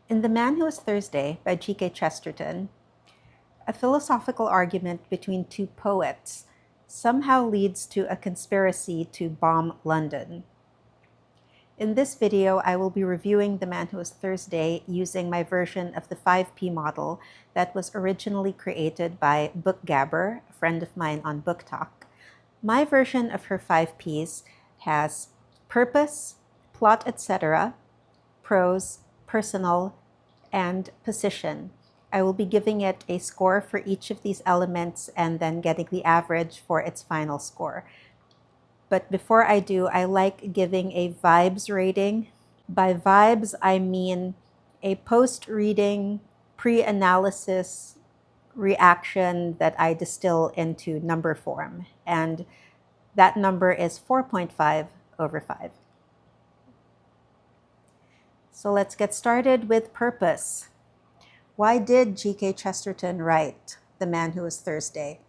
In The Man Who Was Thursday by G.K. Chesterton, a philosophical argument between two poets somehow leads to a conspiracy to bomb London. In this video, I will be reviewing The Man Who Was Thursday using my version of the 5P model that was originally created by BookGabber, a friend of mine on BookTok. My version of her 5Ps has purpose, plot, etc., prose, personal, and position. I will be giving it a score for each of these elements and then getting the average for its final score. But before I do, I like giving a vibes rating. By vibes, I mean a post-reading, pre-analysis reaction that I distill into number form. And that number is 4.5 over 5. So let's get started with purpose. Why did G.K. Chesterton write The Man Who Was Thursday?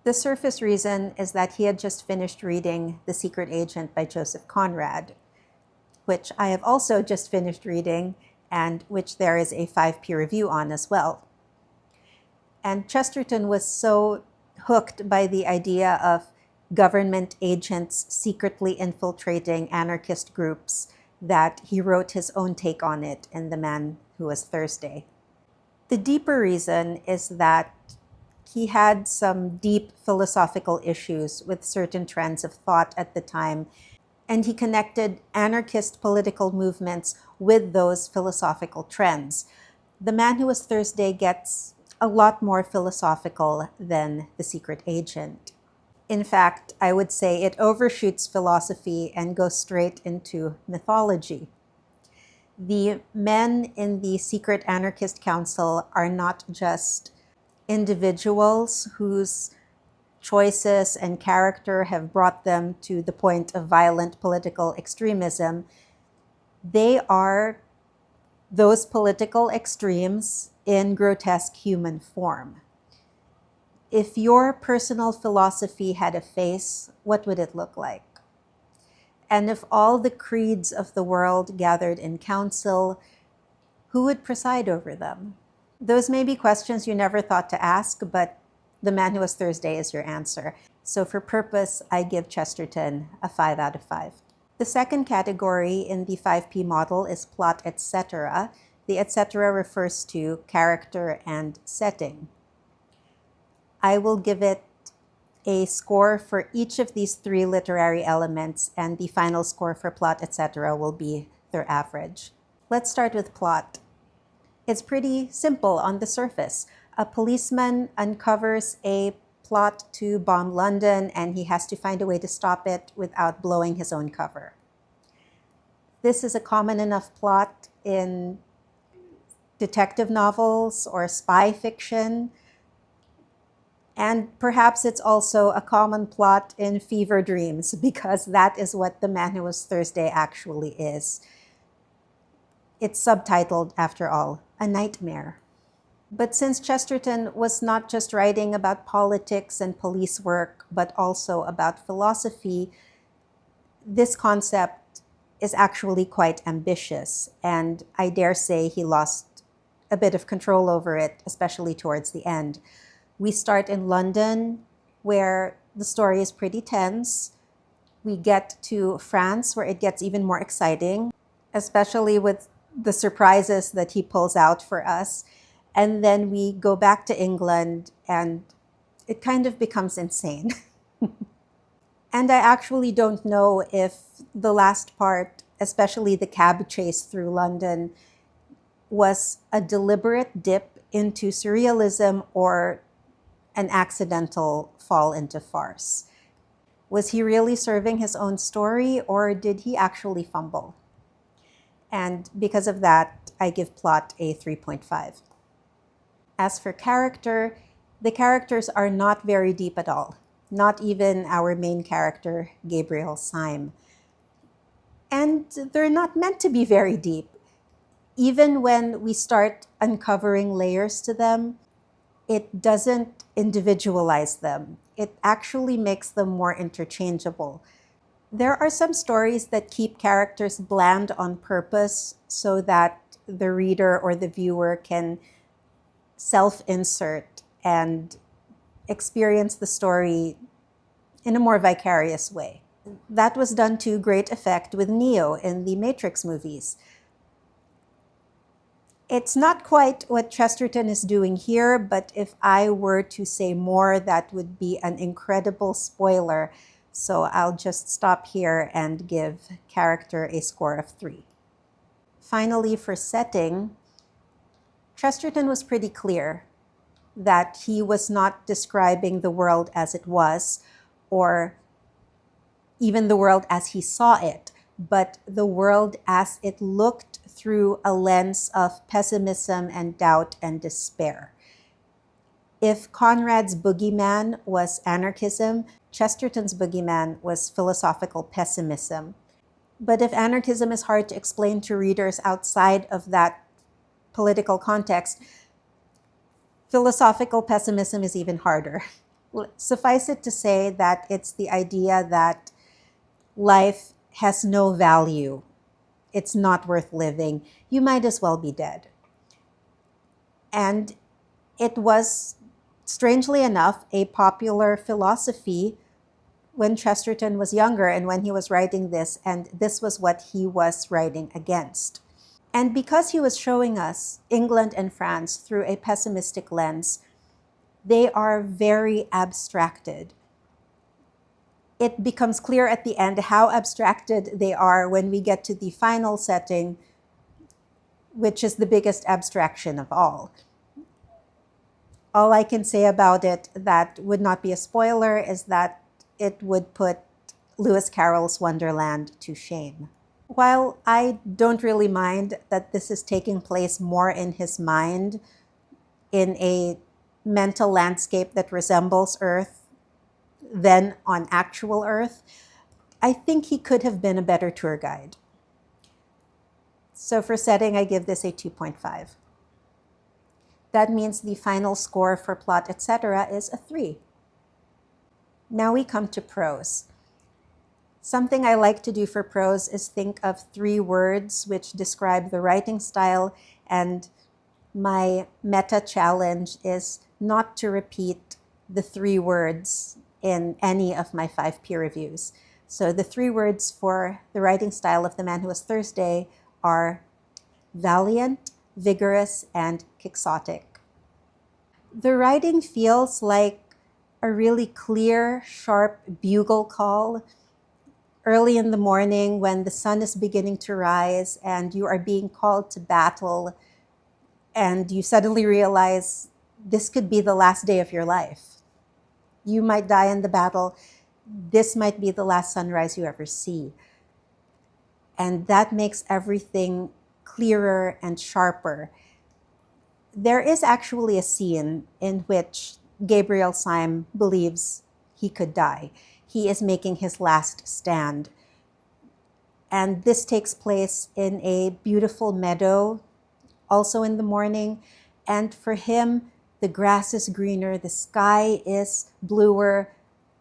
The surface reason is that he had just finished reading The Secret Agent by Joseph Conrad, which I have also just finished reading and which there is a 5P review on as well. And Chesterton was so hooked by the idea of government agents secretly infiltrating anarchist groups that he wrote his own take on it in The Man Who Was Thursday. The deeper reason is that he had some deep philosophical issues with certain trends of thought at the time, and he connected anarchist political movements with those philosophical trends. The Man Who Was Thursday gets a lot more philosophical than The Secret Agent. In fact, I would say it overshoots philosophy and goes straight into mythology. The men in the Secret Anarchist Council are not just individuals whose choices and character have brought them to the point of violent political extremism. They are those political extremes in grotesque human form. If your personal philosophy had a face, what would it look like? And if all the creeds of the world gathered in council, who would preside over them? Those may be questions you never thought to ask, but The Man Who Was Thursday is your answer. So for purpose, I give Chesterton a 5 out of 5. The second category in the 5P model is plot, etc. The etc. refers to character and setting. I will give it a score for each of these three literary elements, and the final score for plot, etc. will be their average. Let's start with plot. It's pretty simple on the surface. A policeman uncovers a plot to bomb London, and he has to find a way to stop it without blowing his own cover. This is a common enough plot in detective novels or spy fiction. And perhaps it's also a common plot in fever dreams, because that is what The Man Who Was Thursday actually is. It's subtitled, after all, A Nightmare. But since Chesterton was not just writing about politics and police work, but also about philosophy, this concept is actually quite ambitious, and I dare say he lost a bit of control over it, especially towards the end. We start in London, where the story is pretty tense. We get to France, where it gets even more exciting, especially with the surprises that he pulls out for us. And then we go back to England, and it kind of becomes insane. And I actually don't know if the last part, especially the cab chase through London, was a deliberate dip into surrealism or an accidental fall into farce. Was he really serving his own story, or did he actually fumble? And because of that, I give plot a 3.5. As for character, the characters are not very deep at all. Not even our main character, Gabriel Syme. And they're not meant to be very deep. Even when we start uncovering layers to them, it doesn't individualize them. It actually makes them more interchangeable. There are some stories that keep characters bland on purpose so that the reader or the viewer can self-insert and experience the story in a more vicarious way. That was done to great effect with Neo in the Matrix movies. It's not quite what Chesterton is doing here, but if I were to say more, that would be an incredible spoiler. So I'll just stop here and give character a score of 3. Finally, for setting, Chesterton was pretty clear that he was not describing the world as it was, or even the world as he saw it, but the world as it looked through a lens of pessimism and doubt and despair. If Conrad's boogeyman was anarchism, Chesterton's boogeyman was philosophical pessimism. But if anarchism is hard to explain to readers outside of that political context, philosophical pessimism is even harder. Suffice it to say that it's the idea that life has no value. It's not worth living. You might as well be dead. And it was, strangely enough, a popular philosophy when Chesterton was younger and when he was writing this, and this was what he was writing against. And because he was showing us England and France through a pessimistic lens, they are very abstracted. It becomes clear at the end how abstracted they are when we get to the final setting, which is the biggest abstraction of all. All I can say about it that would not be a spoiler is that it would put Lewis Carroll's Wonderland to shame. While I don't really mind that this is taking place more in his mind, in a mental landscape that resembles Earth than on actual Earth, I think he could have been a better tour guide. So for setting, I give this a 2.5. That means the final score for plot, etc. is a 3. Now we come to prose. Something I like to do for prose is think of 3 words which describe the writing style, and my meta challenge is not to repeat the 3 words in any of my 5 peer reviews. So the 3 words for the writing style of The Man Who Was Thursday are valiant, vigorous, and quixotic. The writing feels like a really clear, sharp bugle call early in the morning when the sun is beginning to rise and you are being called to battle, and you suddenly realize this could be the last day of your life. You might die in the battle. This might be the last sunrise you ever see. And that makes everything clearer and sharper. There is actually a scene in which Gabriel Syme believes he could die. He is making his last stand. And this takes place in a beautiful meadow, also in the morning. And for him, the grass is greener, the sky is bluer,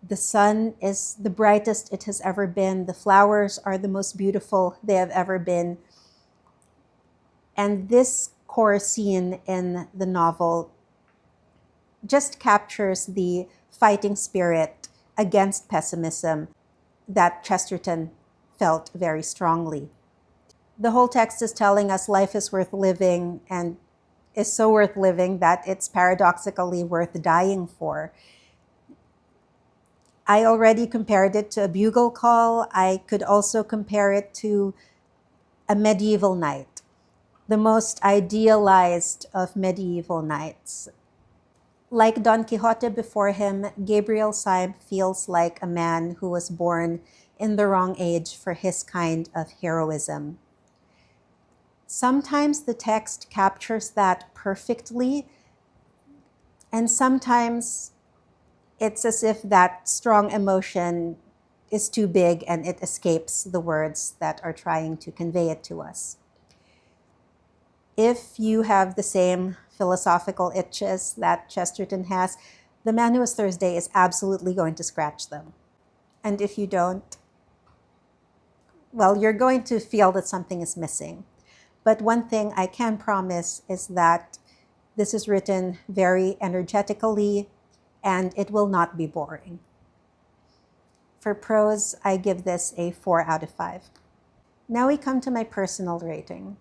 the sun is the brightest it has ever been, the flowers are the most beautiful they have ever been. And this core scene in the novel just captures the fighting spirit against pessimism that Chesterton felt very strongly. The whole text is telling us life is worth living, and is so worth living that it's paradoxically worth dying for. I already compared it to a bugle call. I could also compare it to a medieval knight, the most idealized of medieval knights. Like Don Quixote before him, Gabriel Syme feels like a man who was born in the wrong age for his kind of heroism. Sometimes the text captures that perfectly, and sometimes it's as if that strong emotion is too big and it escapes the words that are trying to convey it to us. If you have the same philosophical itches that Chesterton has, The Man Who Was Thursday is absolutely going to scratch them. And if you don't, well, you're going to feel that something is missing. But one thing I can promise is that this is written very energetically and it will not be boring. For prose, I give this a 4 out of 5. Now we come to my personal rating.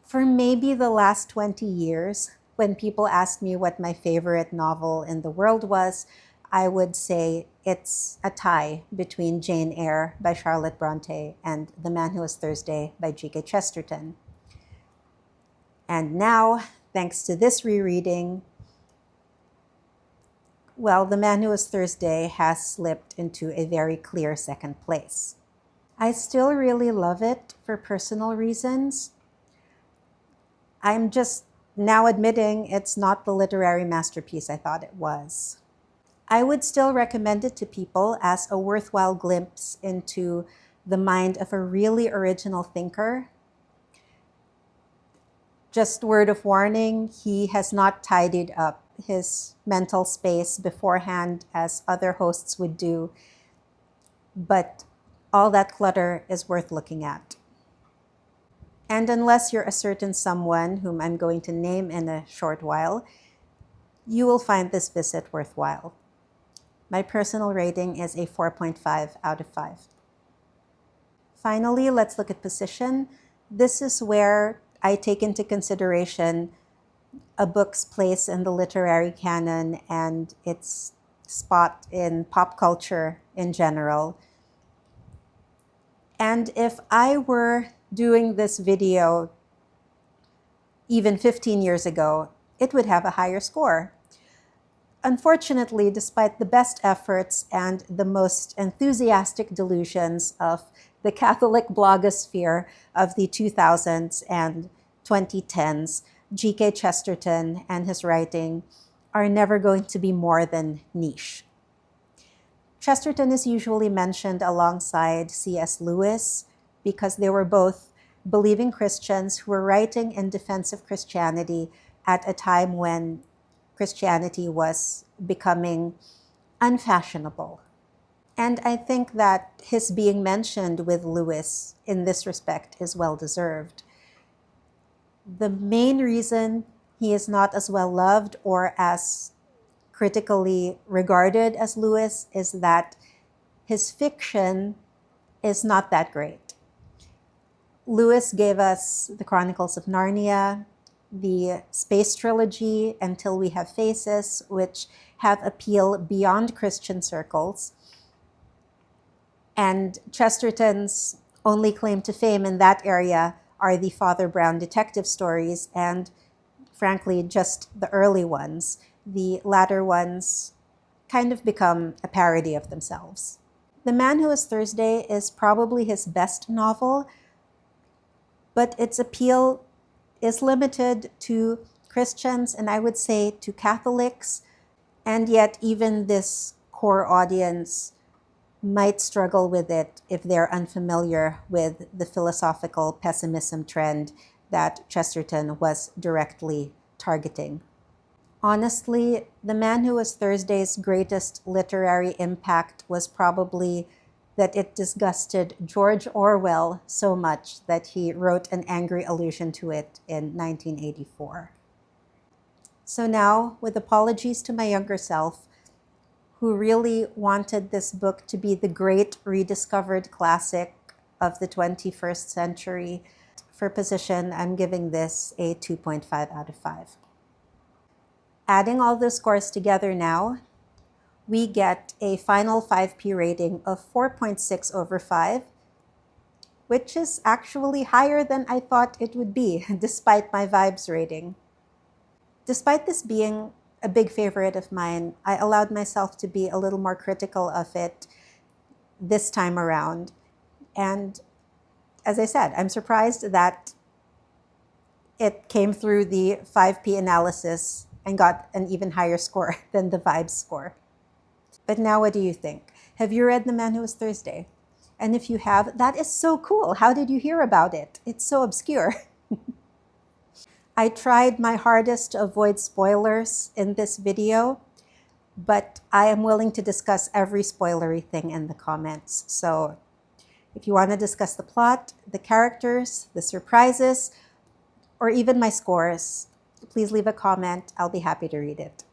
For maybe the last 20 years, when people asked me what my favorite novel in the world was, I would say it's a tie between Jane Eyre by Charlotte Bronte and The Man Who Was Thursday by G.K. Chesterton. And now, thanks to this rereading, well, The Man Who Was Thursday has slipped into a very clear second place. I still really love it for personal reasons. I'm just now admitting it's not the literary masterpiece I thought it was. I would still recommend it to people as a worthwhile glimpse into the mind of a really original thinker. Just word of warning, he has not tidied up his mental space beforehand as other hosts would do, but all that clutter is worth looking at. And unless you're a certain someone whom I'm going to name in a short while, you will find this visit worthwhile. My personal rating is a 4.5 out of 5. Finally, let's look at position. This is where I take into consideration a book's place in the literary canon and its spot in pop culture in general. And if I were doing this video even 15 years ago, it would have a higher score. Unfortunately, despite the best efforts and the most enthusiastic delusions of the Catholic blogosphere of the 2000s and 2010s, G.K. Chesterton and his writing are never going to be more than niche. Chesterton is usually mentioned alongside C.S. Lewis because they were both believing Christians who were writing in defense of Christianity at a time when Christianity was becoming unfashionable. And I think that his being mentioned with Lewis in this respect is well-deserved. The main reason he is not as well-loved or as critically regarded as Lewis is that his fiction is not that great. Lewis gave us the Chronicles of Narnia, the Space Trilogy, Until We Have Faces, which have appeal beyond Christian circles. And Chesterton's only claim to fame in that area are the Father Brown detective stories, and frankly, just the early ones. The latter ones kind of become a parody of themselves. The Man Who Was Thursday is probably his best novel, but its appeal is limited to Christians and I would say to Catholics, and yet even this core audience might struggle with it if they're unfamiliar with the philosophical pessimism trend that Chesterton was directly targeting. Honestly, The Man Who Was Thursday's greatest literary impact was probably that it disgusted George Orwell so much that he wrote an angry allusion to it in 1984. So now, with apologies to my younger self, who really wanted this book to be the great rediscovered classic of the 21st century, for position, I'm giving this a 2.5 out of 5. Adding all those scores together now, we get a final 5P rating of 4.6 over 5, which is actually higher than I thought it would be, despite my vibes rating. Despite this being a big favorite of mine, I allowed myself to be a little more critical of it this time around. And as I said, I'm surprised that it came through the 5P analysis and got an even higher score than the vibes score. But now what do you think? Have you read The Man Who Was Thursday? And if you have, that is so cool. How did you hear about it? It's so obscure. I tried my hardest to avoid spoilers in this video, but I am willing to discuss every spoilery thing in the comments. So If you want to discuss the plot, the characters, the surprises, or even my scores, please leave a comment. I'll be happy to read it.